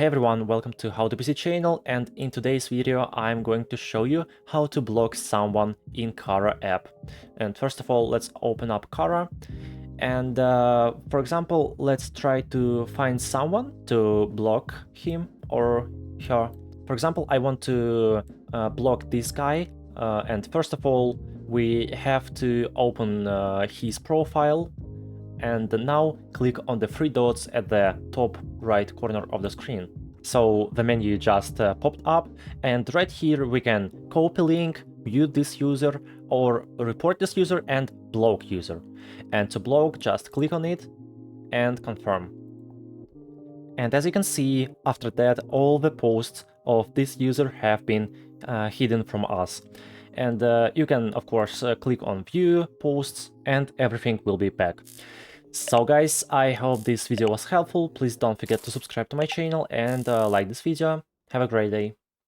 Hey everyone, welcome to How to PC channel, and in today's video I'm going to show you how to block someone in Cara app. And first of all, let's open up Cara, and for example, let's try to find someone to block him or her. For example, I want to block this guy, and first of all, we have to open his profile. And now click on the three dots at the top right corner of the screen. So the menu just popped up, and right here we can copy link, mute this user, or report this user and block user. And to block, just click on it and confirm. And as you can see, after that, all the posts of this user have been hidden from us. And you can, of course, click on view posts and everything will be back. So guys, I hope this video was helpful. Please don't forget to subscribe to my channel and like this video. Have a great day.